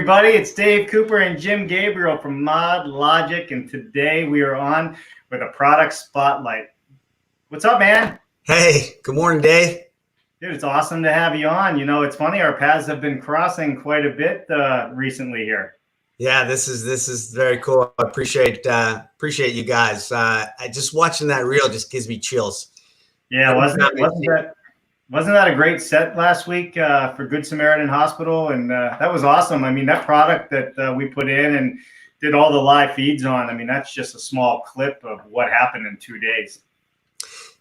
everybody. It's Dave Cooper and Jim Gabriel from MODLOGIQ, and today we are on with a product spotlight. What's up, man? Hey, good morning, Dave. Dude, it's awesome to have you on. You know, it's funny, our paths have been crossing quite a bit recently here. Yeah, this is very cool. I appreciate you guys. I just watching that reel just gives me chills. Yeah, wasn't that a great set last week for Good Samaritan Hospital? And that was awesome. I mean, that product that we put in and did all the live feeds on, I mean, that's just a small clip of what happened in 2 days.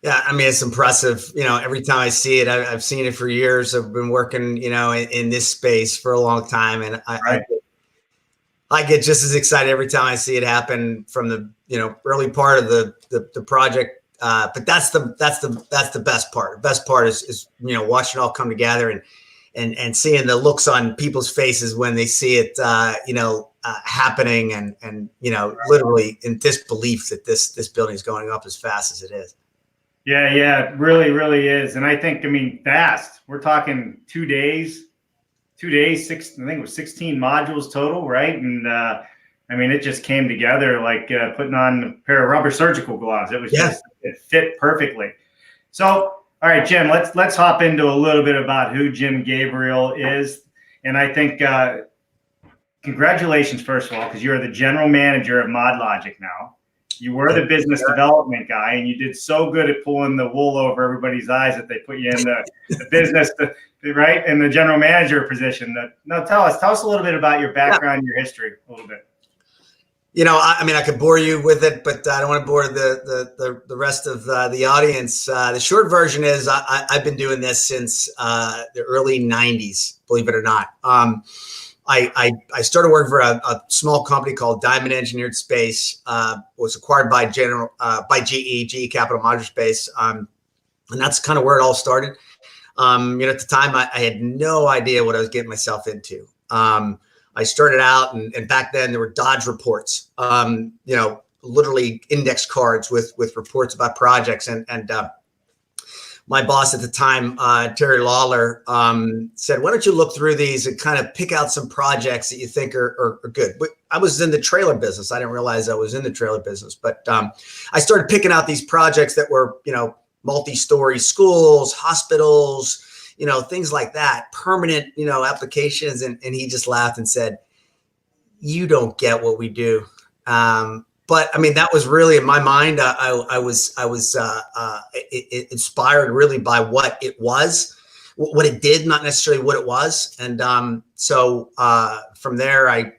Yeah, I mean, it's impressive. You know, every time I see it, I've seen it for years. I've been working, you know, in this space for a long time, and I get just as excited every time I see it happen from the, you know, early part of the project. But that's the best part. The best part is you know, watching it all come together and seeing the looks on people's faces when they see it, you know, happening and you know, literally in disbelief that this building is going up as fast as it is. Yeah, it really is. And I think, I mean, fast. We're talking 2 days. 2 days, I think it was 16 modules total, right? And I mean, it just came together like putting on a pair of rubber surgical gloves. It was just, it fit perfectly. So, all right, Jim, let's hop into a little bit about who Jim Gabriel is. And I think congratulations, first of all, because you're the general manager of MODLOGIQ now. You were the business development guy, and you did so good at pulling the wool over everybody's eyes that they put you in the business, right, in the general manager position. No, tell us a little bit about your background, your history, a little bit. You know, I mean, I could bore you with it, but I don't want to bore the rest of the audience. The short version is I've been doing this since the early '90s, believe it or not. I started working for a small company called Diamond Engineered Space. Was acquired by GE Capital Modular Space, and that's kind of where it all started. You know, at the time, I had no idea what I was getting myself into. I started out, and back then there were Dodge reports. You know, literally index cards with reports about projects, and my boss at the time, Terry Lawler, said, why don't you look through these and kind of pick out some projects that you think are good. But I was in the trailer business. I didn't realize I was in the trailer business. But I started picking out these projects that were, you know, multi-story schools, hospitals, you know, things like that, permanent, you know, applications. And he just laughed and said, you don't get what we do. But I mean, that was really in my mind. I was inspired really by what it was, what it did, not necessarily what it was. And so from there, I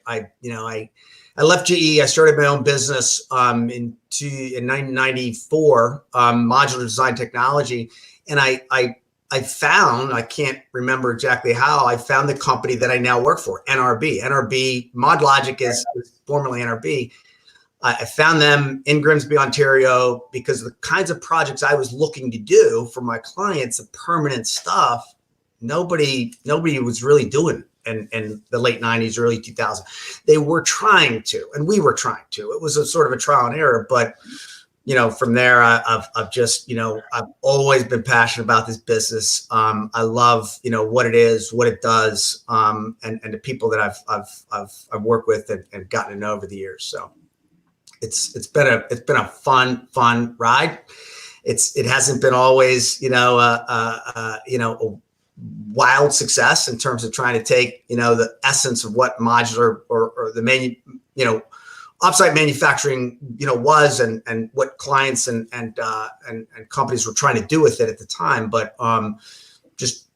left GE. I started my own business in 1994, Modular Design Technology, and I found, I can't remember exactly how, I found the company that I now work for, NRB. NRB MODLOGIQ is formerly NRB. I found them in Grimsby, Ontario, because the kinds of projects I was looking to do for my clients, the permanent stuff, nobody was really doing in the late 90s, early 2000s. They were trying to, and we were trying to. It was a sort of a trial and error, but you know, from there, I've just, you know, I've always been passionate about this business. I love, you know, what it is, what it does, and the people that I've worked with and gotten to know over the years. So it's been a fun ride. It hasn't been always, you know, a wild success in terms of trying to take, you know, the essence of what modular or the offsite manufacturing, you know, was and what clients and companies were trying to do with it at the time, but just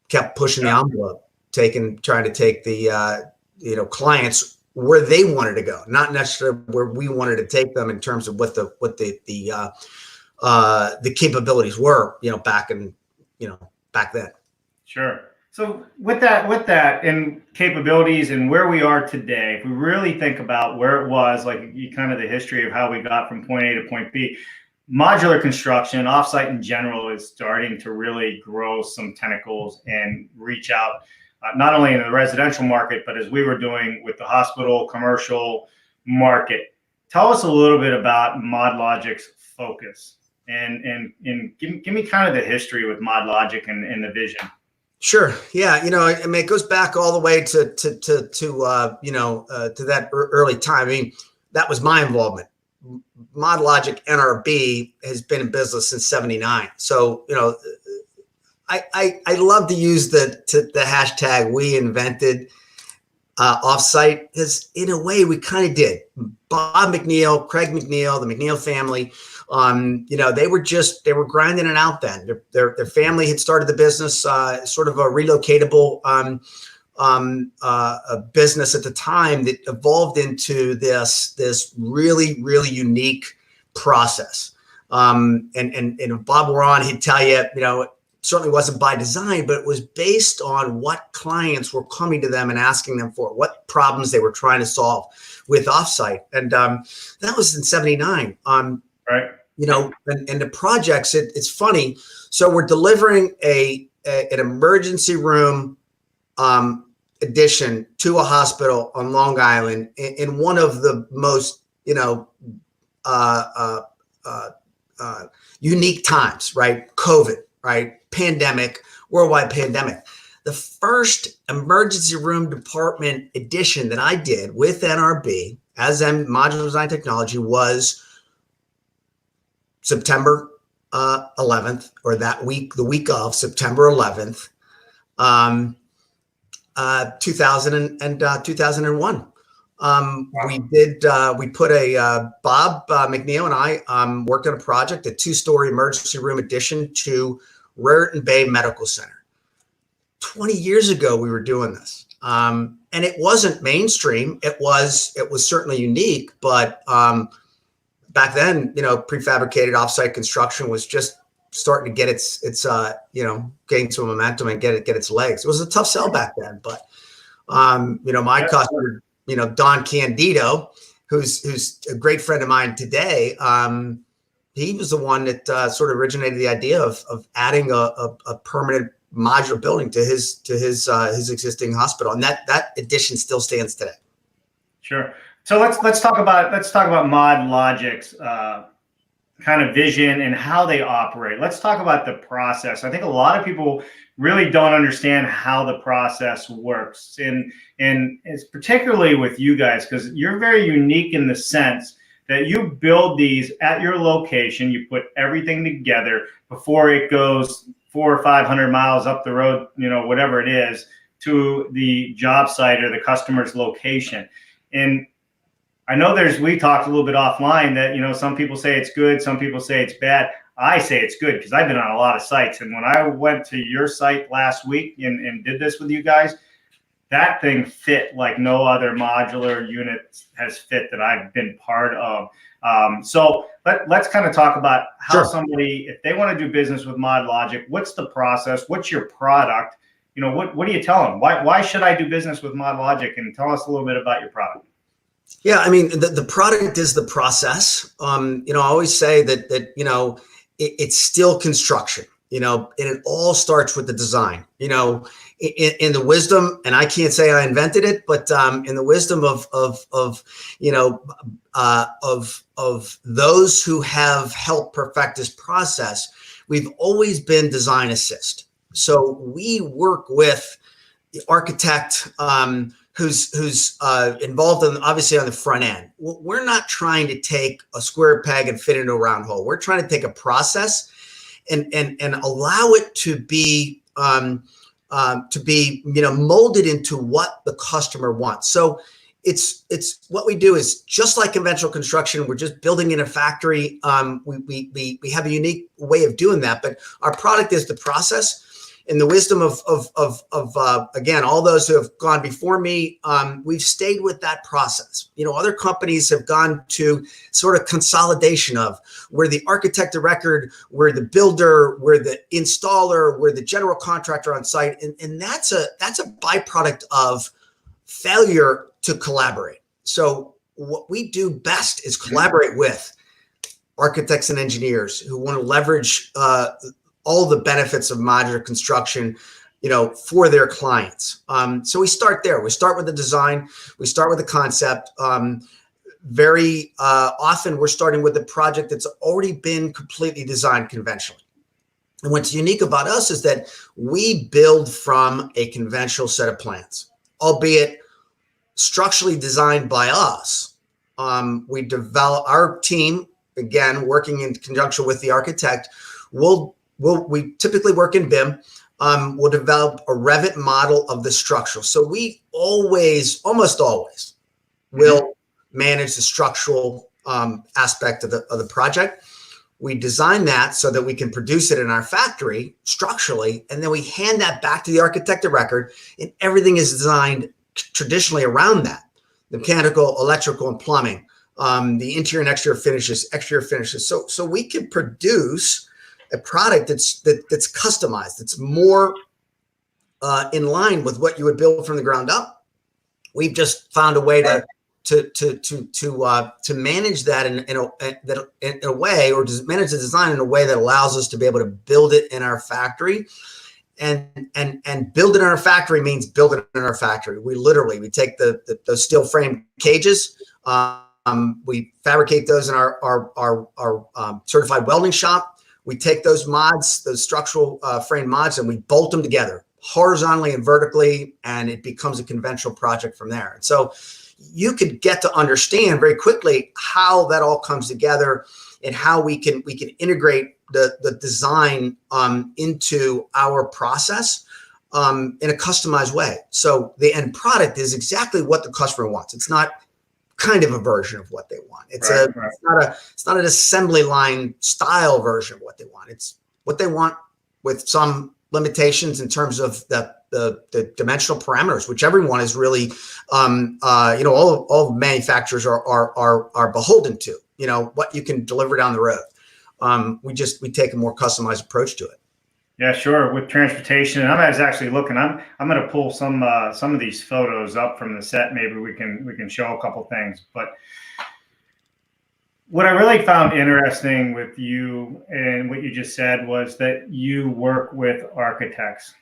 kept pushing the envelope, trying to take the you know, clients where they wanted to go, not necessarily where we wanted to take them in terms of what the capabilities were, you know, back then. Sure. So with that and capabilities and where we are today, if we really think about where it was, like kind of the history of how we got from point A to point B, modular construction, offsite in general, is starting to really grow some tentacles and reach out, not only in the residential market, but as we were doing with the hospital, commercial market. Tell us a little bit about MODLOGIQ's focus and give me kind of the history with MODLOGIQ and the vision. Sure. Yeah. I mean, it goes back all the way to that early time. I mean, that was my involvement. ModLogic NRB has been in business since '79. So, I love to use the hashtag we invented offsite, because in a way we kind of did. Bob McNeil, Craig McNeil, the McNeil family, they were grinding it out then. Their family had started the business, sort of a relocatable a business at the time that evolved into this really, really unique process. And Bob were on, he'd tell you, it certainly wasn't by design, but it was based on what clients were coming to them and asking them for, what problems they were trying to solve with offsite. And that was in '79. Right. And the projects, it's funny. So we're delivering an emergency room addition to a hospital on Long Island in one of the most, unique times, right? COVID, right? Pandemic, worldwide pandemic. The first emergency room department addition that I did with NRB as Modular Design Technology was September 11th, or that week, the week of September 11th, 2001. We put Bob McNeil and I worked on a project, a 2-story emergency room addition to Raritan Bay Medical Center. 20 years ago, we were doing this. And it wasn't mainstream. It was certainly unique, but back then, prefabricated offsite construction was just starting to get its gain some momentum and get its legs. It was a tough sell back then, but my customer, Don Candido, who's a great friend of mine today, he was the one that sort of originated the idea of adding a permanent modular building to his existing hospital, and that addition still stands today. Sure. So let's talk about ModLogic's kind of vision and how they operate. Let's talk about the process. I think a lot of people really don't understand how the process works, and it's particularly with you guys, because you're very unique in the sense that you build these at your location. You put everything together before it goes 400 or 500 miles up the road, whatever it is, to the job site or the customer's location. And I know we talked a little bit offline that, some people say it's good, some people say it's bad. I say it's good because I've been on a lot of sites. And when I went to your site last week and did this with you guys, that thing fit like no other modular unit has fit that I've been part of. So let's kind of talk about how somebody, if they want to do business with ModLogic, what's the process? What's your product? What do you tell them? Why should I do business with ModLogic? And tell us a little bit about your product. Yeah, I mean, the product is the process. I always say that it's still construction, and it all starts with the design, in the wisdom, and I can't say I invented it, but in the wisdom of those who have helped perfect this process, we've always been design assist. So we work with the architect who's involved obviously on the front end. We're not trying to take a square peg and fit into a round hole. We're trying to take a process and allow it to be molded into what the customer wants. So it's what we do is just like conventional construction. We're just building in a factory. We have a unique way of doing that, but our product is the process. And the wisdom of again, all those who have gone before me, we've stayed with that process. Other companies have gone to sort of consolidation of where the architect of record, where the builder, where the installer, where the general contractor on site, and that's a byproduct of failure to collaborate. So what we do best is collaborate with architects and engineers who want to leverage all the benefits of modular construction, for their clients. So we start there. We start with the design. We start with the concept. Very often we're starting with a project that's already been completely designed conventionally. And what's unique about us is that we build from a conventional set of plans, albeit structurally designed by us. We develop our team, again, working in conjunction with the architect. We typically work in BIM. We'll develop a Revit model of the structural. So we almost always will manage the structural aspect of the project. We design that so that we can produce it in our factory structurally, and then we hand that back to the architect of record, and everything is designed traditionally around that: the mechanical, electrical, and plumbing, the interior and exterior finishes. So we can produce a product that's customized. It's more in line with what you would build from the ground up. We've just found a way to manage that in a way, or to manage the design in a way that allows us to be able to build it in our factory. And build it in our factory means build it in our factory. We take those steel frame cages. We fabricate those in our certified welding shop. We take those mods, those structural frame mods, and we bolt them together horizontally and vertically, and it becomes a conventional project from there. And so you could get to understand very quickly how that all comes together and how we can integrate the design into our process in a customized way. So the end product is exactly what the customer wants. It's not kind of a version of what they want. It's not an assembly line style version of what they want. It's what they want with some limitations in terms of the dimensional parameters, which everyone is really, all manufacturers are beholden to. What you can deliver down the road. We take a more customized approach to it. Yeah, sure. With transportation, and I was actually looking. I'm going to pull some of these photos up from the set. Maybe we can show a couple things. But what I really found interesting with you and what you just said was that you work with architects.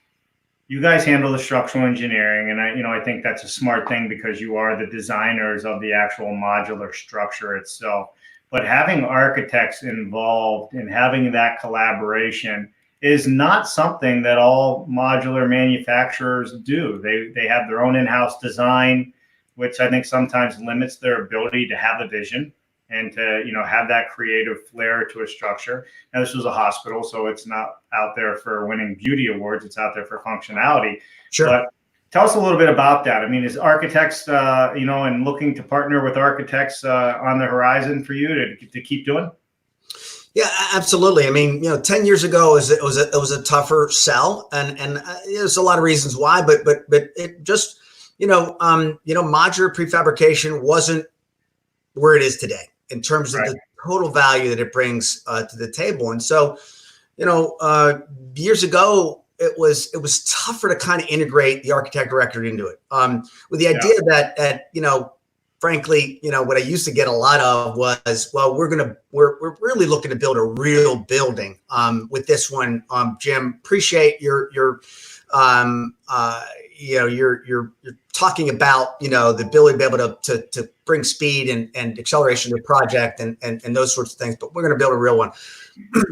You guys handle the structural engineering, and I think that's a smart thing because you are the designers of the actual modular structure itself. But having architects involved and having that collaboration is not something that all modular manufacturers do. They have their own in-house design, which I think sometimes limits their ability to have a vision and to have that creative flair to a structure. Now, this was a hospital, so it's not out there for winning beauty awards. It's out there for functionality. Sure. But tell us a little bit about that. I mean, is architects, and looking to partner with architects on the horizon for you to keep doing? Yeah, absolutely. I mean, 10 years ago it was a tougher sell, and there's a lot of reasons why, but it just, modular prefabrication wasn't where it is today in terms of the total value that it brings to the table. And so, years ago, it was tougher to kind of integrate the architect record into it, with the idea that frankly, what I used to get a lot of was, well, we're really looking to build a real building with this one. Jim, appreciate your talking about the ability to be able to bring speed and acceleration to the project and those sorts of things, but we're going to build a real one.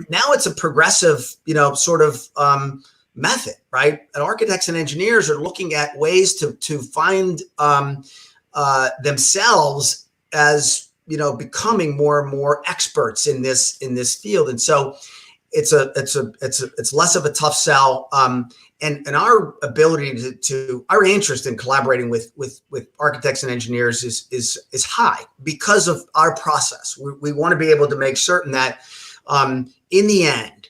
Now it's a progressive sort of method, right? And architects and engineers are looking at ways to find themselves as becoming more and more experts in this field, and so it's less of a tough sell. And our ability to our interest in collaborating with architects and engineers is high because of our process. We want to be able to make certain that in the end,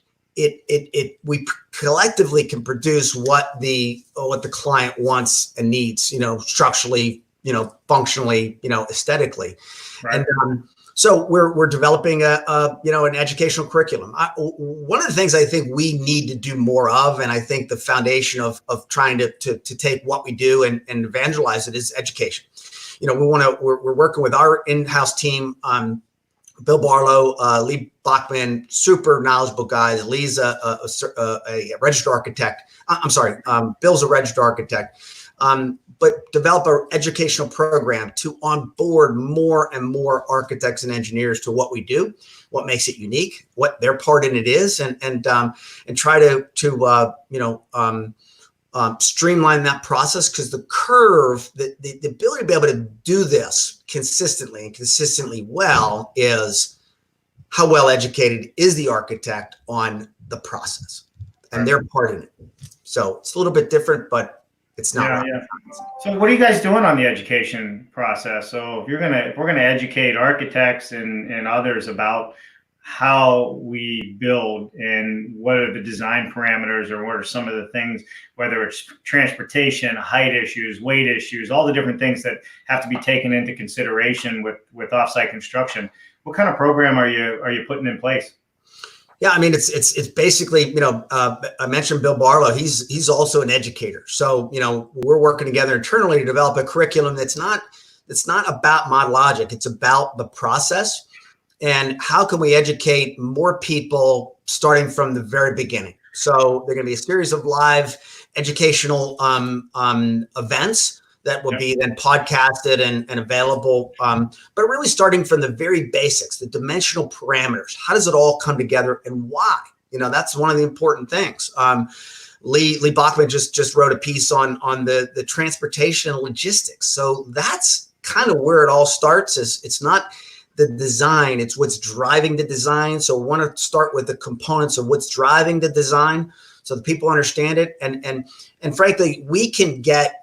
we collectively can produce what the client wants and needs, structurally, functionally, aesthetically. Right. And so we're developing an educational curriculum. One of the things I think we need to do more of, and I think the foundation of trying to take what we do and evangelize it, is education. We're working with our in-house team, Bill Barlow, Lee Bachman, super knowledgeable guys. Lee's a registered architect. I'm sorry, Bill's a registered architect. but develop an educational program to onboard more and more architects and engineers to what we do, what makes it unique, what their part in it is, and try to streamline that process, because the curve, the ability to be able to do this consistently and consistently well is how well educated is the architect on the process and their part in it. So it's a little bit different, but it's not. Yeah. So what are you guys doing on the education process? So if we're gonna educate architects and others about how we build and what are the design parameters, or what are some of the things, whether it's transportation, height issues, weight issues, all the different things that have to be taken into consideration with offsite construction. What kind of program are you putting in place? Yeah, I mean, it's basically, I mentioned Bill Barlow. He's also an educator. So, we're working together internally to develop a curriculum that's not about MODLOGIQ. It's about the process and how can we educate more people starting from the very beginning. So they're going to be a series of live educational events that will be then podcasted and available, but really starting from the very basics, the dimensional parameters. How does it all come together and why? That's one of the important things. Lee Bachman just wrote a piece on the transportation and logistics. So that's kind of where it all starts. It's not the design, it's what's driving the design. So we want to start with the components of what's driving the design so that people understand it. And frankly, we can get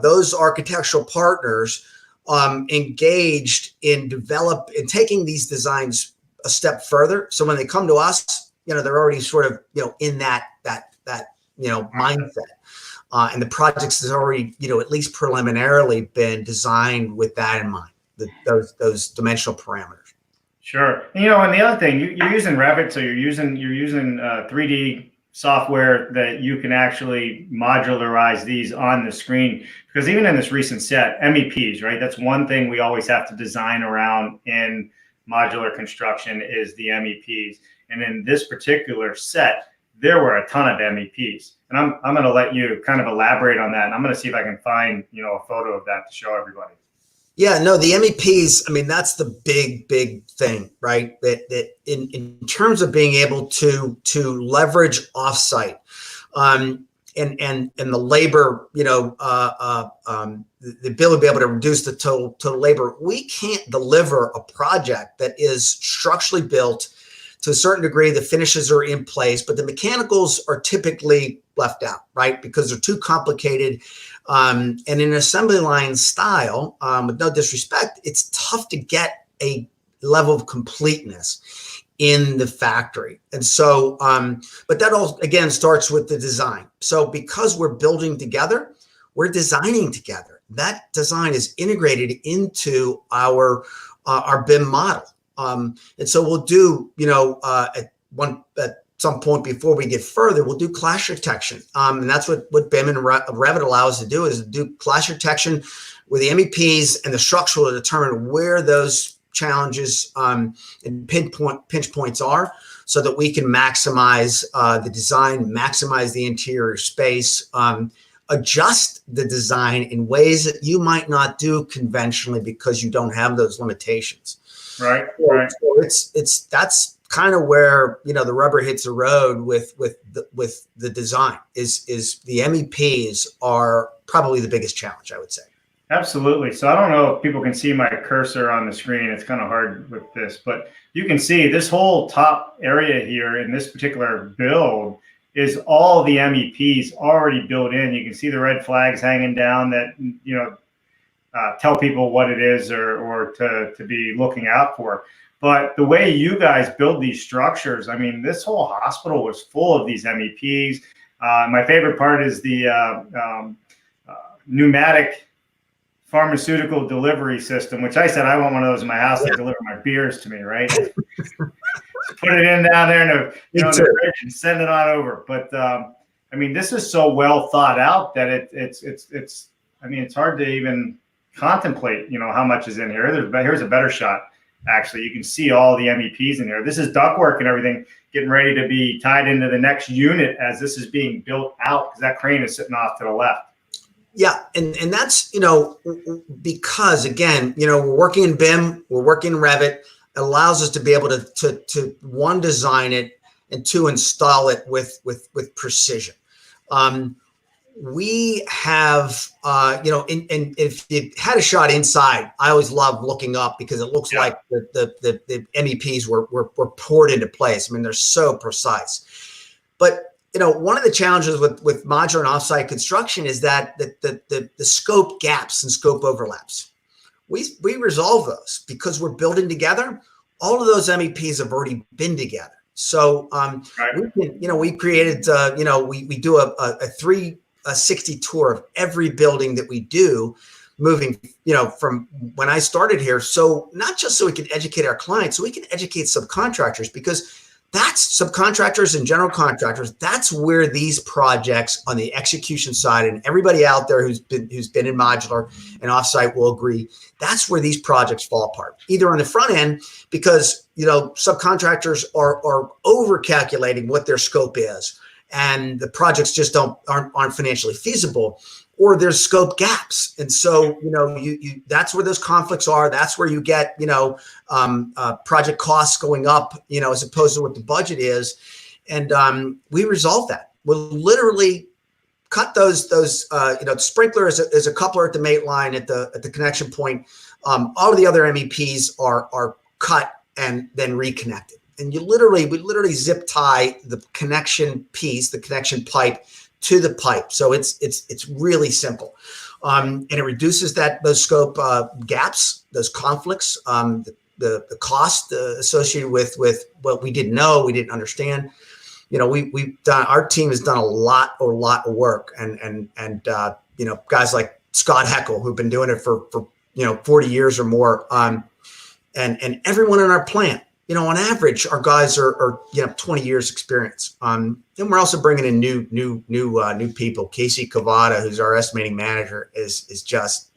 those architectural partners engaged in taking these designs a step further. So when they come to us, they're already sort of, in that mindset. And the projects has already, at least preliminarily been designed with that in mind, those dimensional parameters. Sure. And the other thing, you're using Revit, so you're using 3D software that you can actually modularize these on the screen, because even in this recent set, MEPs, right? That's one thing we always have to design around in modular construction is the MEPs. And in this particular set, there were a ton of MEPs. And I'm going to let you kind of elaborate on that. And I'm going to see if I can find, a photo of that to show everybody. Yeah, no, the MEPs, I mean, that's the big thing, right? That in terms of being able to leverage offsite, and the labor, the ability to be able to reduce the total labor, we can't deliver a project that is structurally built to a certain degree. The finishes are in place, but the mechanicals are typically left out, right? Because they're too complicated. And in an assembly line style, with no disrespect, it's tough to get a level of completeness in the factory. And so, but that all, again, starts with the design. So because we're building together, we're designing together. That design is integrated into our BIM model. And so we'll do, at some point before we get further, we'll do clash detection. And that's what BIM and Revit allows us to do, is to do clash detection with the MEPs and the structural to determine where those challenges and pinch points are, so that we can maximize the design, maximize the interior space, adjust the design in ways that you might not do conventionally because you don't have those limitations. Right. So that's kind of where the rubber hits the road with the design. Is the MEPs are probably the biggest challenge, I would say. Absolutely. So I don't know if people can see my cursor on the screen. It's kind of hard with this, but you can see this whole top area here in this particular build is all the MEPs already built in. You can see the red flags hanging down that tell people what it is or to be looking out for. But the way you guys build these structures, I mean, this whole hospital was full of these MEPs. My favorite part is the pneumatic pharmaceutical delivery system, which I said I want one of those in my house to deliver my beers to me, right? Put it in down there in the fridge and send it on over. But I mean, this is so well thought out that it's I mean, it's hard to even contemplate, how much is in here. Here's a better shot. Actually, you can see all the MEPs in here. This is ductwork and everything getting ready to be tied into the next unit as this is being built out, because that crane is sitting off to the left. Yeah, and that's, because again, we're working in BIM, we're working in Revit. It allows us to be able to one, design it, and two, install it with precision. We have, and if you had a shot inside, I always love looking up because it looks like the MEPs were poured into place. I mean, they're so precise. But one of the challenges with modular and offsite construction is that the scope gaps and scope overlaps. We resolve those because we're building together. All of those MEPs have already been together. So we created, we do a 360 tour of every building that we do, moving, from when I started here. So not just so we can educate our clients, so we can educate subcontractors, because that's subcontractors and general contractors. That's where these projects on the execution side, and everybody out there who's been in modular and offsite will agree, that's where these projects fall apart. Either on the front end, because subcontractors are over calculating what their scope is, and the projects just aren't financially feasible, or there's scope gaps. And so, you that's where those conflicts are. That's where you get, project costs going up, as opposed to what the budget is. And we resolve that. We'll literally cut those sprinkler is a coupler at the mate line at the connection point. All of the other MEPs are cut and then reconnected. And we literally zip tie the connection piece, the connection pipe, to the pipe. So it's really simple. And it reduces those scope gaps, those conflicts, the cost associated with what we didn't know, we didn't understand. Our team has done a lot of work, and guys like Scott Heckel, who've been doing it for 40 years or more, and everyone in our plant. On average, our guys are 20 years experience. And we're also bringing in new people. Casey Cavada, who's our estimating manager, is just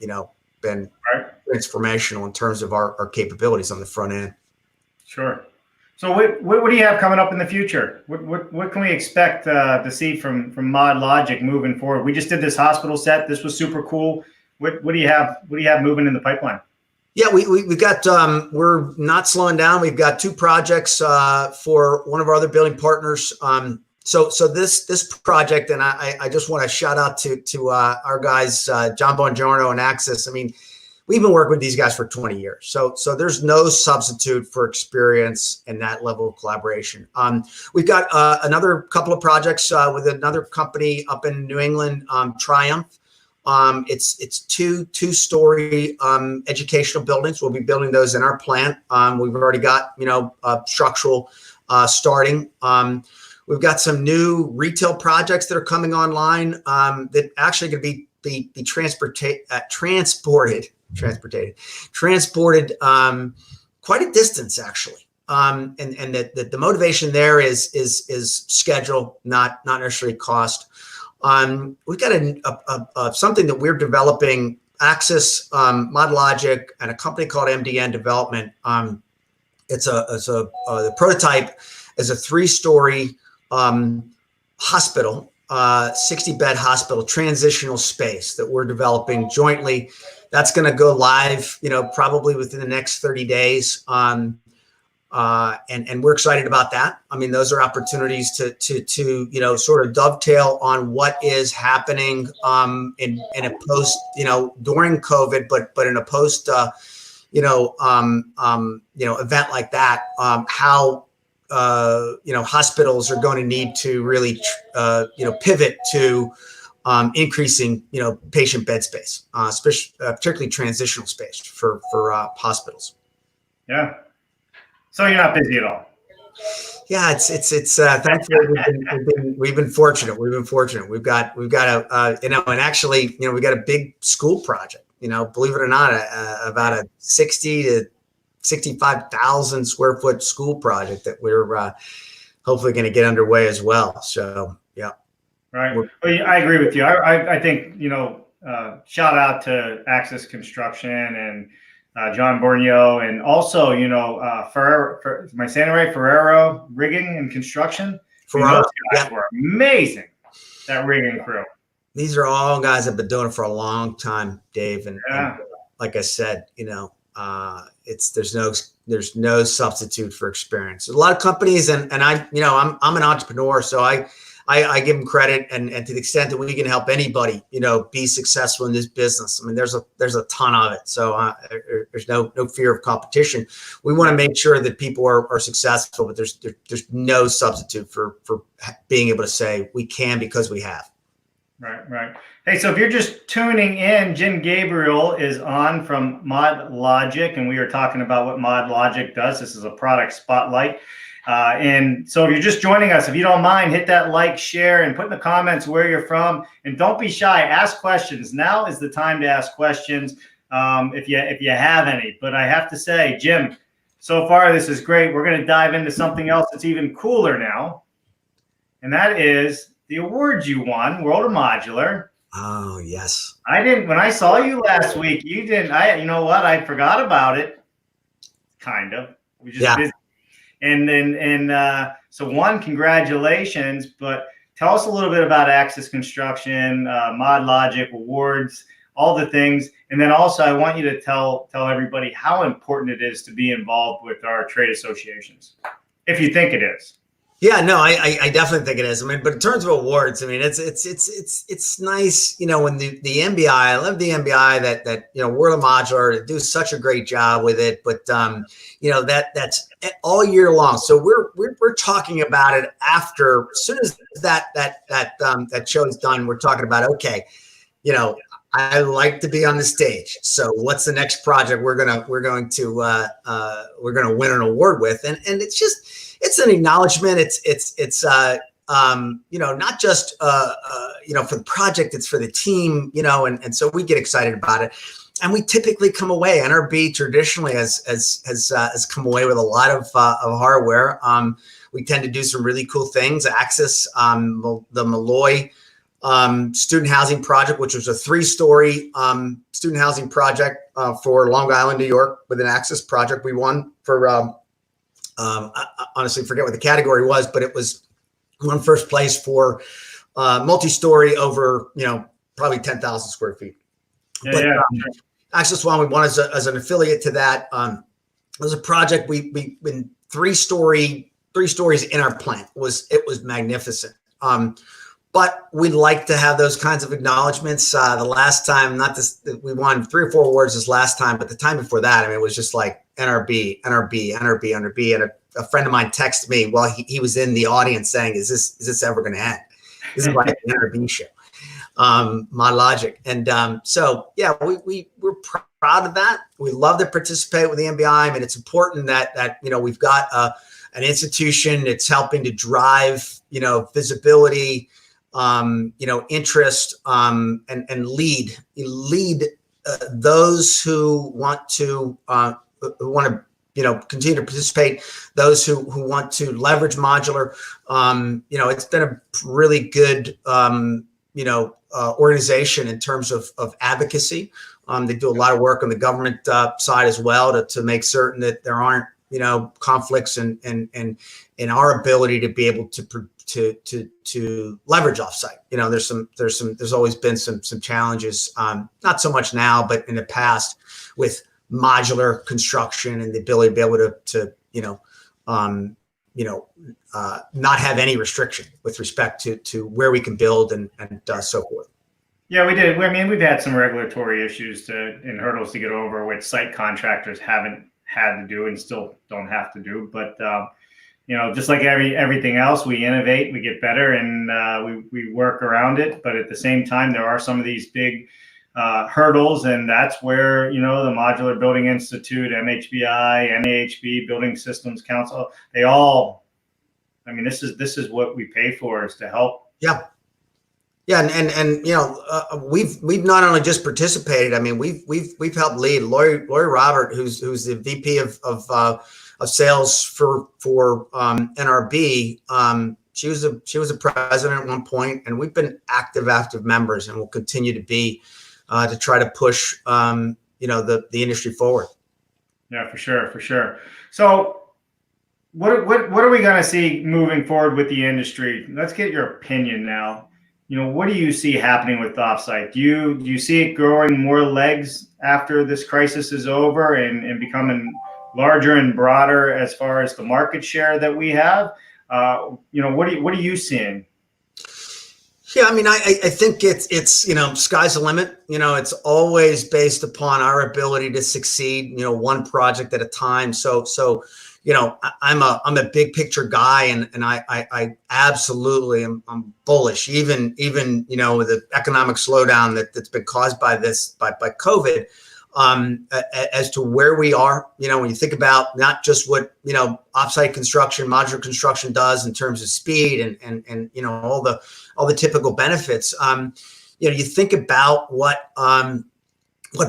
been transformational in terms of our capabilities on the front end. Sure. So what do you have coming up in the future? What can we expect to see from MODLOGIQ moving forward? We just did this hospital set. This was super cool. What do you have moving in the pipeline? Yeah, we've got, we're not slowing down. We've got 2 projects for one of our other building partners. So this project, and I just want to shout out to our guys, John Bongiorno and Axis. I mean, we've been working with these guys for 20 years. So there's no substitute for experience and that level of collaboration. We've got another couple of projects with another company up in New England, Triumph. It's two-story educational buildings. We'll be building those in our plant. We've already got structural starting. We've got some new retail projects that are coming online that actually going to be transported quite a distance actually. And the motivation there is schedule, not necessarily cost. We've got something that we're developing, Axis, MODLOGIQ, and a company called MDN Development. The prototype is a 3-story hospital, 60-bed hospital transitional space that we're developing jointly. That's going to go live, probably within the next 30 days. And we're excited about that. I mean, those are opportunities to sort of dovetail on what is happening in a post, during COVID, but in a post, event like that, how hospitals are going to need to really pivot to increasing patient bed space, especially particularly transitional space for hospitals. Yeah. So you're not busy at all. Yeah, it's thankfully we've been fortunate. We've got and actually, we got a big school project, believe it or not, about a 60 to 65,000 square foot school project that we're hopefully going to get underway as well. So, yeah. Right. Well, I agree with you. I think, shout out to Axis Construction and John Borneo, and also, Ferrero, am I saying it right? Ferrero Rigging and Construction. Ferrero, those guys were amazing. That rigging crew. These are all guys that have been doing it for a long time, Dave. And Yeah. like I said, there's no substitute for experience. A lot of companies, and I'm an entrepreneur, so I give them credit, and to the extent that we can help anybody, be successful in this business. I mean, there's a ton of it. So there's no fear of competition. We want to make sure that people are successful, but there's no substitute for being able to say we can because we have. Right, right. Hey, so if you're just tuning in, Jim Gabriel is on from MODLOGIQ, and we are talking about what MODLOGIQ does. This is a product spotlight. And so if you're just joining us, if you don't mind, hit that like, share, and put in the comments where you're from. And don't be shy. Ask questions. Now is the time to ask questions if you have any. But I have to say, Jim, so far this is great. We're going to dive into something else that's even cooler now, and that is the awards you won, World of Modular. Oh, yes. When I saw you last week, you didn't, you know what? I forgot about it. Kind of. We just busy. So one, congratulations, but tell us a little bit about Axis Construction, MODLOGIQ, awards, all the things. And then also I want you to tell everybody how important it is to be involved with our trade associations, if you think it is. Yeah, no, I definitely think it is. I mean, but in terms of awards, I mean, it's nice, when the MBI, I love the MBI that World of Modular, they do such a great job with it, but that's all year long. So we're talking about it after, as soon as that show is done, we're talking about, okay, I like to be on the stage. So what's the next project we're going to win an award with? And it's an acknowledgement. It's not just for the project, it's for the team, and so we get excited about it. And we typically come away, NRB traditionally has come away with a lot of hardware. We tend to do some really cool things. Axis, the Malloy student housing project, which was a 3-story student housing project for Long Island, New York, with an Axis project. We won for, I honestly forget what the category was, but it was won first place for multi-story over, probably 10,000 square feet. Yeah, Axis won. We won as an affiliate to that. It was a project. We been 3 stories in our plant. It was magnificent. But we'd like to have those kinds of acknowledgments. The last time, we won 3 or 4 awards this last time, but the time before that, I mean, it was just like NRB. And a friend of mine texted me while he was in the audience saying, is this ever going to end? This is like an NRB show, MODLOGIQ. And so, yeah, we're proud of that. We love to participate with the MBI. I mean, it's important that we've got an institution that's helping to drive, visibility, interest, and lead those who want to continue to participate, those who want to leverage modular. It's been a really good organization in terms of advocacy. They do a lot of work on the government side as well to make certain that there aren't conflicts in our ability to be able to leverage offsite. There's always been some challenges, not so much now, but in the past with modular construction and the ability to be able to not have any restriction with respect to where we can build and so forth. Yeah, we did. I mean, we've had some regulatory issues and hurdles to get over, which site contractors haven't had to do and still don't have to do. But just like everything else, we innovate, we get better, and we work around it. But at the same time, there are some of these big hurdles, and that's where the Modular Building Institute, MHBI, NAHB, Building Systems Council, they all. I mean, this is what we pay for, is to help. Yeah. Yeah, and we've not only just participated. I mean, we've helped lead. Lori Robert, who's the VP of sales for NRB. She was a president at one point, and we've been active members, and will continue to be to try to push the industry forward. Yeah, for sure. So what are we going to see moving forward with the industry? Let's get your opinion now. what do you see happening with offsite? Do you see it growing more legs after this crisis is over and becoming larger and broader as far as the market share that we have? What are you seeing? Yeah, I mean, I think it's sky's the limit. It's always based upon our ability to succeed. One project at a time. So I'm a big picture guy, and I absolutely I'm bullish. Even with the economic slowdown that's been caused by COVID, as to where we are. When you think about not just what offsite construction, modular construction does in terms of speed and all the typical benefits. You think about what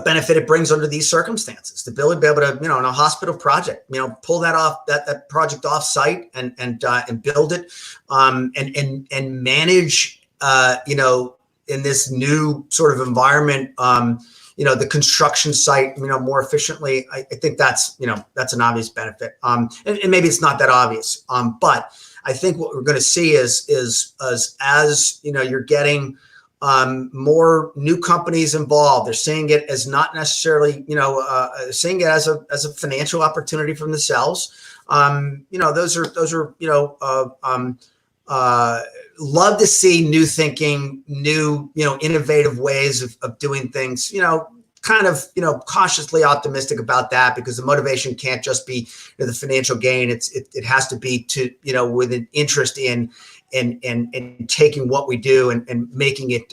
benefit it brings under these circumstances. The ability to be able to, in a hospital project, pull that project off site and build it, and manage, in this new sort of environment, the construction site, more efficiently. I think that's an obvious benefit. And maybe it's not that obvious. But I think what we're going to see is as you're getting more new companies involved. They're seeing it as not necessarily, seeing it as a financial opportunity for themselves. Those are love to see new thinking, new, innovative ways of doing things, kind of, cautiously optimistic about that, because the motivation can't just be the financial gain. It has to be with an interest in taking what we do and making it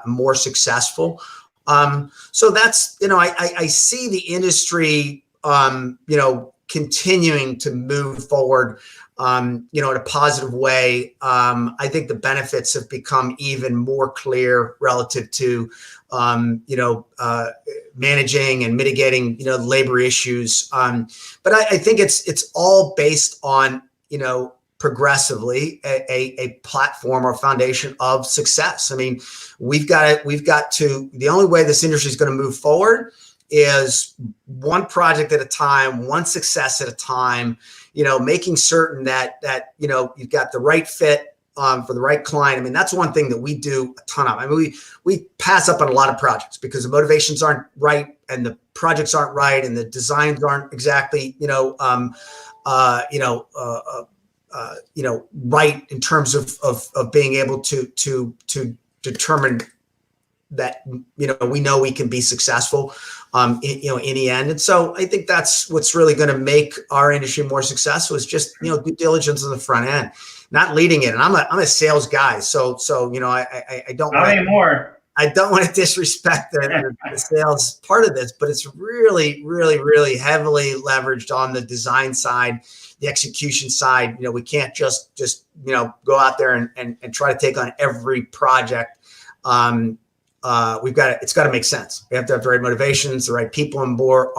more successful. So that's, I see the industry, continuing to move forward, in a positive way. I think the benefits have become even more clear relative to, managing and mitigating, labor issues. But I think it's all based on, progressively a platform or foundation of success. I mean, we've got to, the only way this industry is going to move forward is one project at a time, one success at a time, making certain that you've got the right fit for the right client. I mean, that's one thing that we do a ton of. I mean, we pass up on a lot of projects because the motivations aren't right and the projects aren't right and the designs aren't exactly, right in terms of being able to determine that, we know we can be successful, in the end. And so I think that's what's really going to make our industry more successful is just, due diligence on the front end, not leading it. And I'm a sales guy. So, I don't Not anymore. I don't want to disrespect the sales part of this, but it's really, really, really heavily leveraged on the design side, the execution side. We can't just go out there and try to take on every project. It's got to make sense. We have to have the right motivations, the right people on board,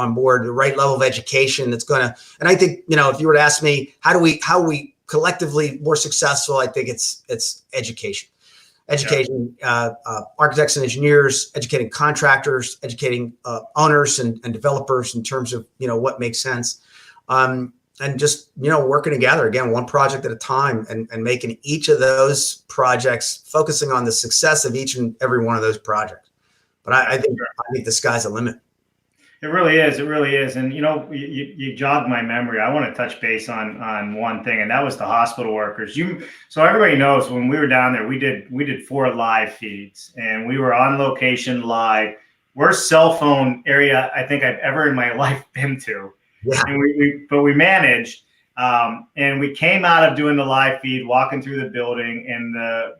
the right level of education that's going to, and I think, if you were to ask me, how are we collectively more successful? I think it's education. Architects and engineers, educating contractors, educating owners and developers in terms of, what makes sense. And just, working together, again, one project at a time and making each of those projects, focusing on the success of each and every one of those projects. But I think the sky's the limit. It really is. It really is. And, you jogged my memory. I want to touch base on one thing, and that was the hospital workers. So everybody knows when we were down there, we did 4 live feeds and we were on location live. Worst cell phone area I think I've ever in my life been to. Yeah. And we managed, and we came out of doing the live feed, walking through the building, and the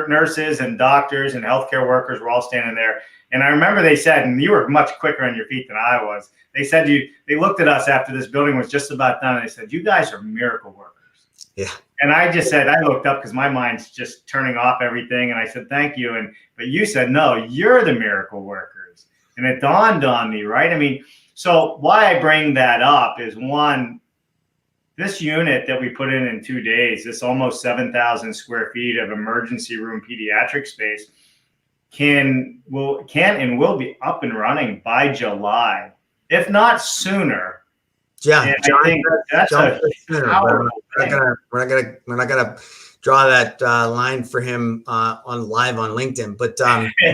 nurses and doctors and healthcare workers were all standing there. And I remember they said, and you were much quicker on your feet than I was. They said they looked at us after this building was just about done. And they said, "You guys are miracle workers." Yeah. And I just said, I looked up because my mind's just turning off everything. And I said, "Thank you." But you said, "No, you're the miracle workers." And it dawned on me, right? I mean, so why I bring that up is, one, this unit that we put in 2 days, this almost 7,000 square feet of emergency room pediatric space can and will be up and running by July, if not sooner. Yeah, John, I think that's a powerful thing. We're not gonna draw that line for him on live on LinkedIn. But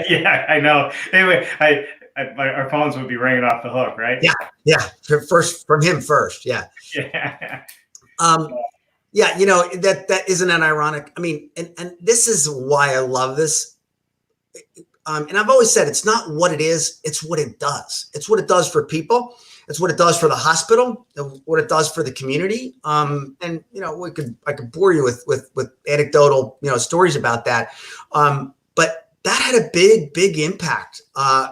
yeah, I know. Anyway, our phones would be ringing off the hook, right? Yeah. First from him first. Yeah. Yeah. Yeah. You know, that isn't that ironic? I mean, and this is why I love this. And I've always said it's not what it is, it's what it does. It's what it does for people. It's what it does for the hospital, what it does for the community. And you know, I could bore you with anecdotal, you know, stories about that. But that had a big impact,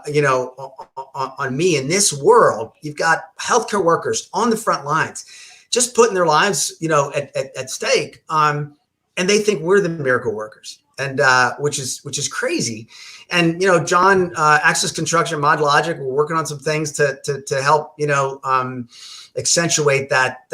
you know, on me in this world. You've got healthcare workers on the front lines, just putting their lives, you know, at stake. And they think we're the miracle workers, and which is crazy. And you know, John, Access Construction, MODLOGIQ, we're working on some things to help, you know, accentuate that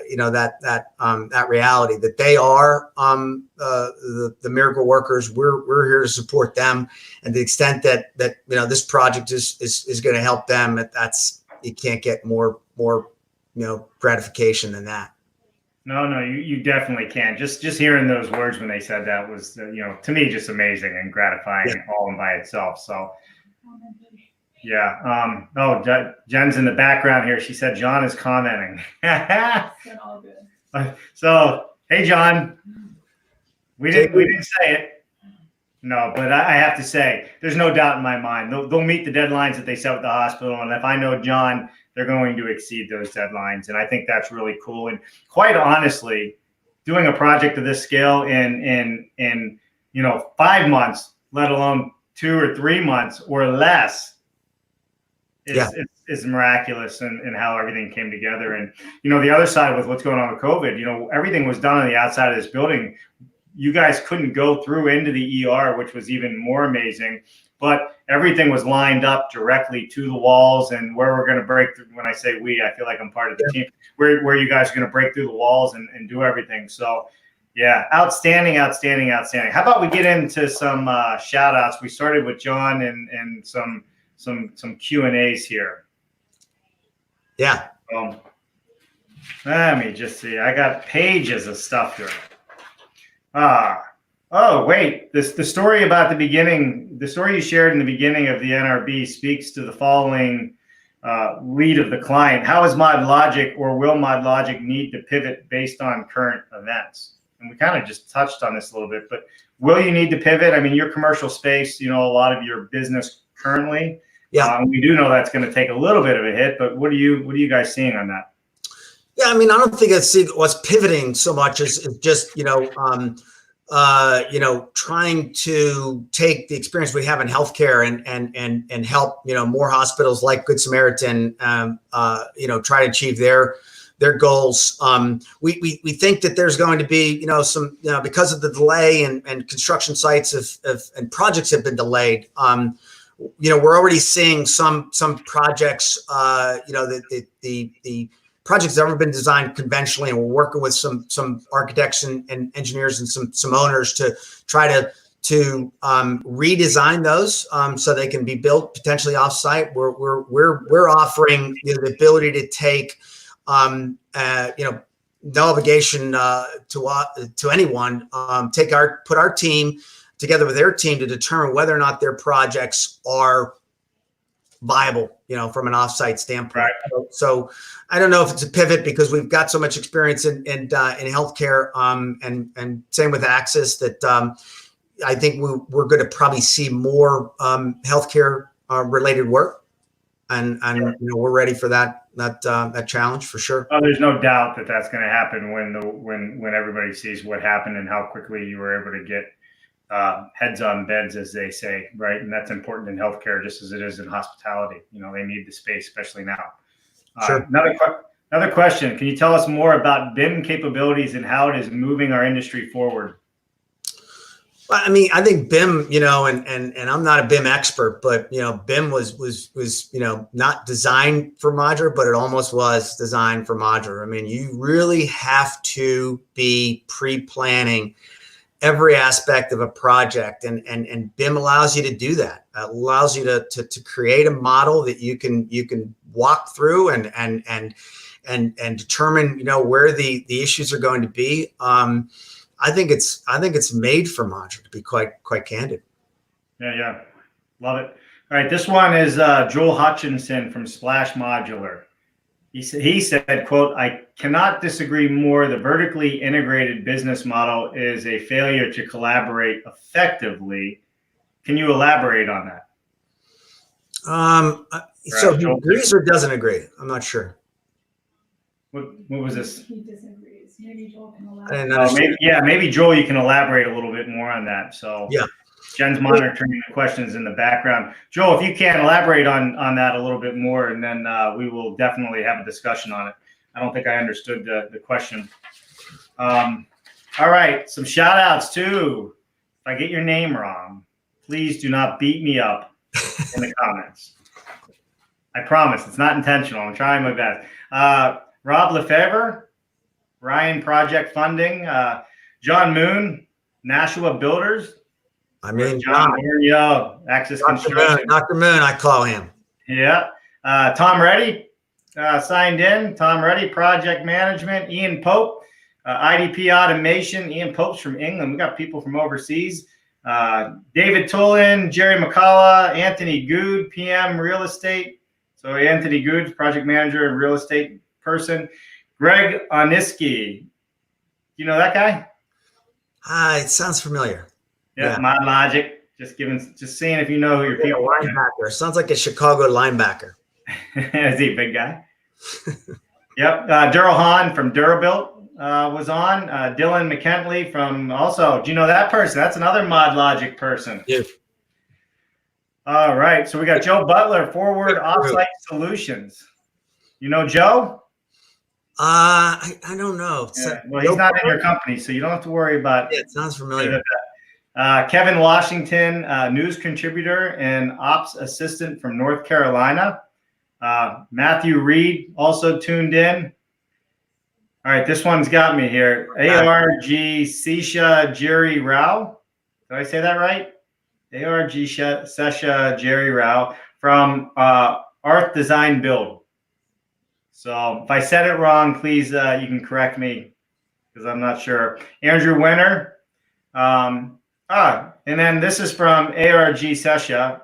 you know, that reality that they are the miracle workers. We're here to support them, and the extent that you know this project is going to help them. That's, you can't get more you know, gratification than that. No, you definitely can. Just hearing those words when they said that was, you know, to me, just amazing and gratifying all by itself. So, yeah. Oh, Jen's in the background here. She said John is commenting. All good. So, hey, John, we didn't say it. No, but I have to say, there's no doubt in my mind they'll meet the deadlines that they set with the hospital, and if I know John, they're going to exceed those deadlines. And I think that's really cool. And quite honestly, doing a project of this scale in you know, 5 months, let alone 2 or 3 months or less, is miraculous in how everything came together. And, you know, the other side with what's going on with COVID, you know, everything was done on the outside of this building. You guys couldn't go through into the ER, which was even more amazing. But everything was lined up directly to the walls, and where we're going to break through. When I say we, I feel like I'm part of the team. Where you guys are going to break through the walls and do everything. So, yeah, outstanding. How about we get into some shout outs? We started with John and some Q&As here. Yeah. Let me just see. I got pages of stuff here. Oh, wait, the story about the beginning, the story you shared in the beginning of the NRB speaks to the following lead of the client. How is MODLOGIQ, or will MODLOGIQ need to pivot based on current events? And we kind of just touched on this a little bit, but will you need to pivot? I mean, your commercial space, you know, a lot of your business currently. Yeah. We do know that's going to take a little bit of a hit, but what are you guys seeing on that? Yeah, I mean, I don't think it's what's pivoting so much as just, you know, trying to take the experience we have in healthcare and help, you know, more hospitals like Good Samaritan, you know, try to achieve their goals. We think that there's going to be, you know, some, you know, because of the delay and construction sites and projects have been delayed. You know, we're already seeing some projects, you know, the projects have ever been designed conventionally, and we're working with some architects and engineers and some owners to try to redesign those so they can be built potentially offsite. We're offering, you know, the ability to take you know, no obligation to anyone, put our team together with their team to determine whether or not their projects are viable, you know, from an offsite standpoint. Right. So I don't know if it's a pivot because we've got so much experience in healthcare, and same with Access, that I think we're going to probably see more healthcare related work, and sure, you know, we're ready for that challenge for sure. Oh, there's no doubt that that's going to happen when everybody sees what happened and how quickly you were able to get heads on beds, as they say, right? And that's important in healthcare just as it is in hospitality. You know, they need the space, especially now. Sure. Another question. Can you tell us more about BIM capabilities and how it is moving our industry forward? Well, I mean, I think BIM, you know, and I'm not a BIM expert, but, you know, BIM was, you know, not designed for modular, but it almost was designed for modular. I mean, you really have to be pre-planning every aspect of a project, and BIM allows you to do that. It allows you to create a model that you can walk through and determine, you know, where the issues are going to be. I think it's made for modular, to be quite candid. Yeah. Love it. All right. This one is Joel Hutchinson from Splash Modular. He said, quote, "I cannot disagree more. The vertically integrated business model is a failure to collaborate effectively." Can you elaborate on that? So he agrees or doesn't agree? I'm not sure. What was this? He disagrees. Maybe Joel can I didn't elaborate. understand. Maybe Joel, you can elaborate a little bit more on that. So Yeah. Jen's monitoring the questions in the background. Joel, if you can elaborate on that a little bit more, and then we will definitely have a discussion on it. I don't think I understood the question. All right, some shout outs too. If I get your name wrong, please do not beat me up in the comments. I promise it's not intentional. I'm trying my best. Rob Lefebvre, Ryan Project Funding, John Moon, Nashua Builders. I mean, John Borneo, Access Construction. Dr. Moon, I call him. Yeah. Tom Reddy signed in. Tom Reddy, Project Management. Ian Pope, IDP Automation. Ian Pope's from England. We got people from overseas. David Tulin, Jerry McCullough, Anthony Good, PM Real Estate. So Anthony Good, Project Manager and Real Estate person. Greg Oniski. You know that guy? It sounds familiar. Yeah. MODLOGIQ. Just seeing if you know who your people are. Linebacker. Sounds like a Chicago linebacker. Is he a big guy? Yep. Daryl Hahn from Durabuilt was on. Dylan McKentley from also. Do you know that person? That's another MODLOGIQ person. Yeah. All right. So we got Joe Butler, Forward Offsite Solutions. You know Joe? I don't know. Yeah. Well, he's not in your company, so you don't have to worry about. Yeah, it sounds familiar. Kevin Washington, news contributor and ops assistant from North Carolina. Matthew Reed also tuned in. All right, this one's got me here. ARG Sesha Jerry Rao. Did I say that right? ARG Sesha Jerry Rao from Art Design Build. So if I said it wrong, please you can correct me because I'm not sure. Andrew Winter. And then this is from ARG Sesha.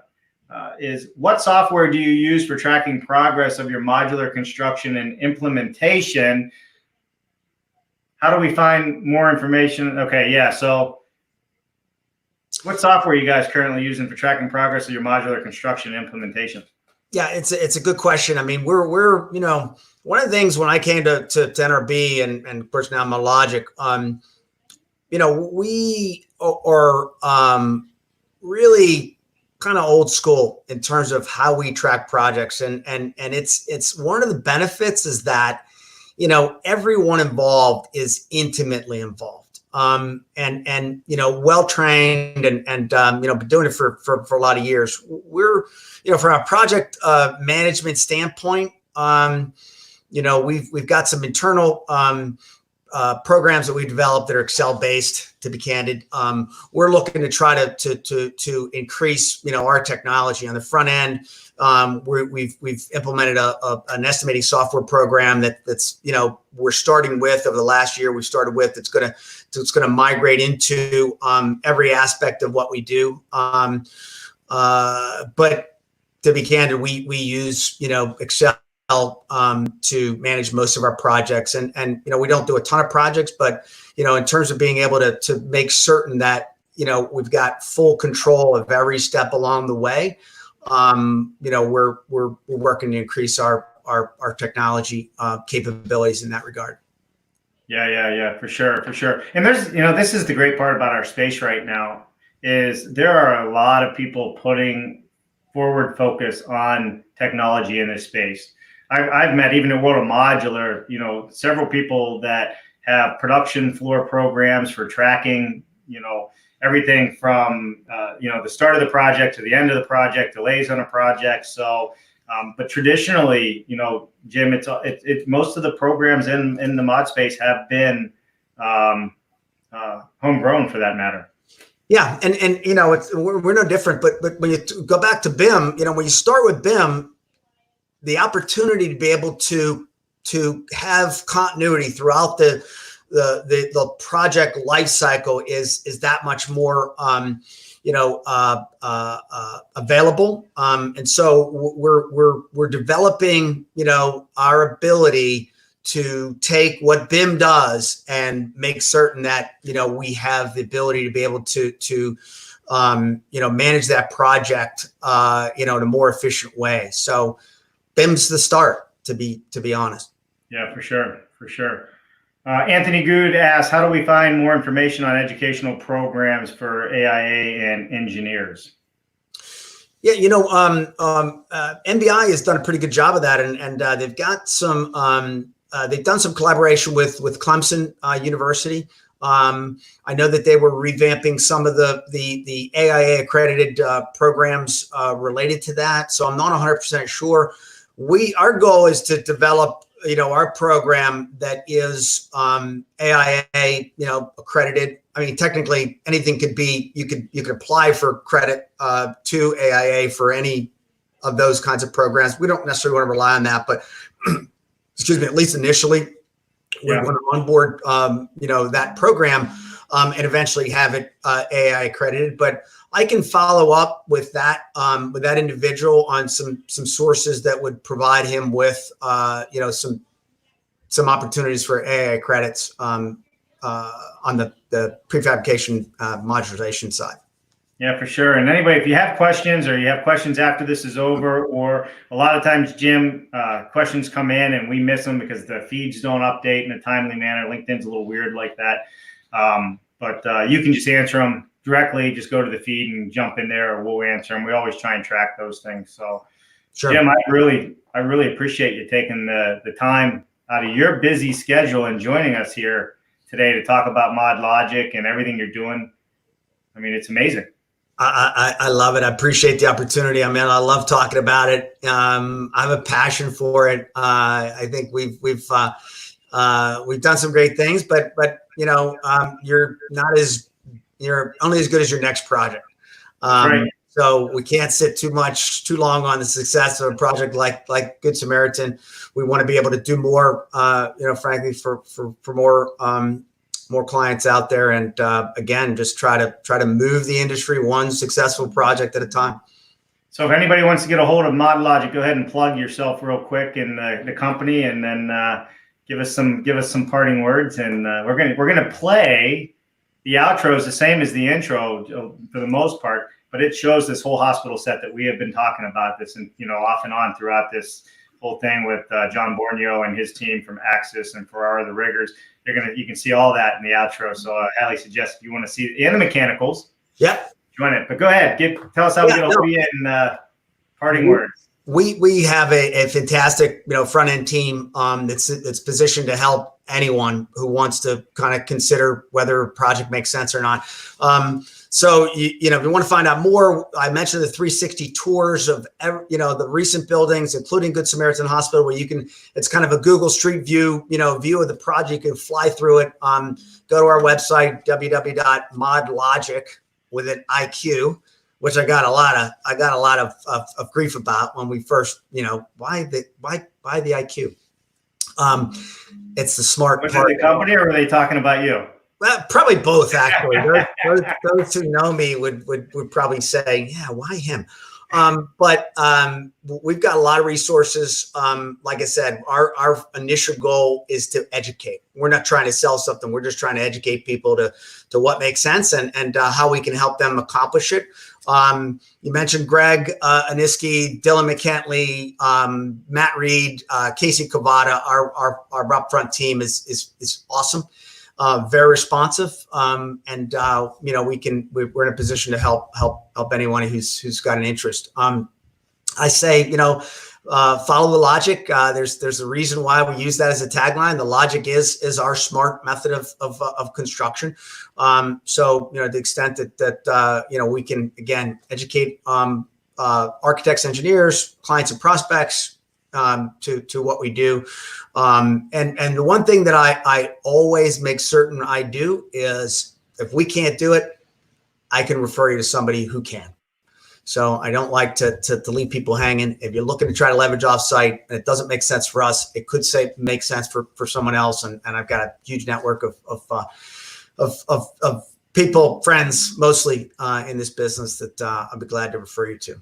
Is what software do you use for tracking progress of your modular construction and implementation? How do we find more information? Okay, yeah. So what software are you guys currently using for tracking progress of your modular construction and implementation? Yeah, it's a good question. I mean, we're one of the things when I came to NRB and of course now MODLOGIQ, we are really kind of old school in terms of how we track projects, and it's one of the benefits is that everyone involved is intimately involved, and well trained, and been doing it for a lot of years. We're from a project management standpoint, we've got some internal programs that we developed that are Excel based. To be candid, we're looking to try to increase our technology on the front end. We've implemented an estimating software program that's we're starting with over the last year. We started with it's going to migrate into every aspect of what we do. But to be candid, we use Excel to manage most of our projects, and we don't do a ton of projects, but in terms of being able to make certain that we've got full control of every step along the way, we're working to increase our technology capabilities in that regard. Yeah, for sure. And there's this is the great part about our space right now is there are a lot of people putting forward focus on technology in this space. I've met, even at World of Modular, several people that have production floor programs for tracking, everything from, the start of the project to the end of the project, delays on a project. So, but traditionally, Jim, it's most of the programs in the mod space have been homegrown for that matter. Yeah, and we're no different. But when you go back to BIM, when you start with BIM, the opportunity to be able to have continuity throughout the the project life cycle is that much more available. And so we're developing, our ability to take what BIM does and make certain that, we have the ability to be able to manage that project, in a more efficient way. So BIM's the start, to be honest. Yeah, for sure. For sure. Anthony Good asks, how do we find more information on educational programs for AIA and engineers? Yeah, NBI has done a pretty good job of that, and they've got some. They've done some collaboration with Clemson University. I know that they were revamping some of the AIA accredited programs related to that. So I'm not 100% sure. Our goal is to develop, our program that is AIA, accredited. I mean, technically anything could be, you could apply for credit to AIA for any of those kinds of programs. We don't necessarily want to rely on that, but excuse me, at least initially, we want to onboard, that program and eventually have it AI accredited. But I can follow up with that individual on some sources that would provide him with, some opportunities for AI credits on the prefabrication modularization side. Yeah, for sure. And anyway, if you have questions or you have questions after this is over, or a lot of times, Jim, questions come in and we miss them because the feeds don't update in a timely manner. LinkedIn's a little weird like that. But you can just answer them directly. Just go to the feed and jump in there, or we'll answer them. We always try and track those things. So, sure. Jim, I really appreciate you taking the time out of your busy schedule and joining us here today to talk about MODLOGIQ and everything you're doing. I mean, it's amazing. I love it. I appreciate the opportunity. I mean, I love talking about it. I have a passion for it. I think we've done some great things, but you're only as good as your next project. Right. So we can't sit too long on the success of a project like Good Samaritan. We want to be able to do more, frankly, for more clients out there, and again, just try to move the industry one successful project at a time. So if anybody wants to get a hold of MODLOGIQ, go ahead and plug yourself real quick in the company, and then give us some parting words. And we're gonna play the outros the same as the intro for the most part, but it shows this whole hospital set that we have been talking about this, and off and on throughout this whole thing with John Borneo and his team from Axis and Ferrara the riggers. You can see all that in the outro. So I highly suggest if you want to see it and the mechanicals. Yeah. Join it. But go ahead. Tell us how we get a hold of you and parting words. We have a fantastic front end team that's positioned to help anyone who wants to kind of consider whether a project makes sense or not. So if you want to find out more, I mentioned the 360 tours of the recent buildings, including Good Samaritan Hospital, where it's kind of a Google Street View, view of the project. You can fly through it. Go to our website, www.modlogiq with an IQ, which I got a lot of grief about when we first, why the IQ? It's the smart part. Was it the company, or were they talking about you? Well, probably both, actually. those who know me would probably say, yeah, why him? But we've got a lot of resources. Like I said, our initial goal is to educate. We're not trying to sell something. We're just trying to educate people to what makes sense and how we can help them accomplish it. You mentioned Greg Aniski, Dylan McKentley, Matt Reed, Casey Cavada. Our upfront team is awesome. Very responsive, and we're in a position to help anyone who's got an interest. I say, follow the logic. There's a reason why we use that as a tagline. The logic is our smart method of construction. So to the extent that we can again educate architects, engineers, clients, and prospects to what we do. And the one thing that I always make certain I do is if we can't do it, I can refer you to somebody who can. So I don't like to leave people hanging. If you're looking to try to leverage offsite and it doesn't make sense for us, it could make sense for someone else. And I've got a huge network of people, friends, mostly in this business that I'll be glad to refer you to.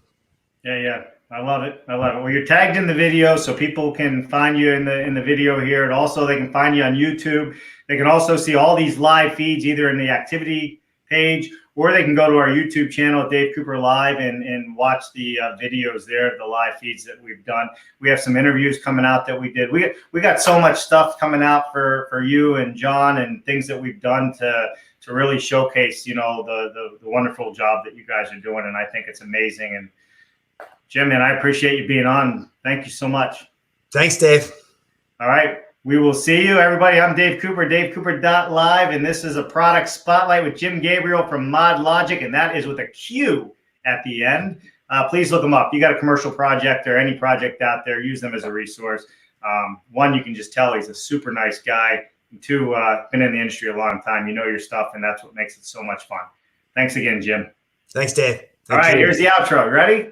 Yeah. I love it. Well, you're tagged in the video, so people can find you in the video here, and also they can find you on YouTube. They can also see all these live feeds either in the activity page, or they can go to our YouTube channel, Dave Cooper Live, and watch the videos there, the live feeds that we've done. We have some interviews coming out that we did. We got so much stuff coming out for you and John, and things that we've done to really showcase, you know, the wonderful job that you guys are doing, and I think it's amazing. And Jim, man, I appreciate you being on. Thank you so much. Thanks, Dave. All right. We will see you, everybody. I'm Dave Cooper, davecooper.live, and this is a product spotlight with Jim Gabriel from MODLOGIQ, and that is with a Q at the end. Please look them up. You got a commercial project or any project out there, use them as a resource. One, you can just tell he's a super nice guy. And two, been in the industry a long time. You know your stuff, and that's what makes it so much fun. Thanks again, Jim. Thanks, Dave. All right, here's the outro. You ready?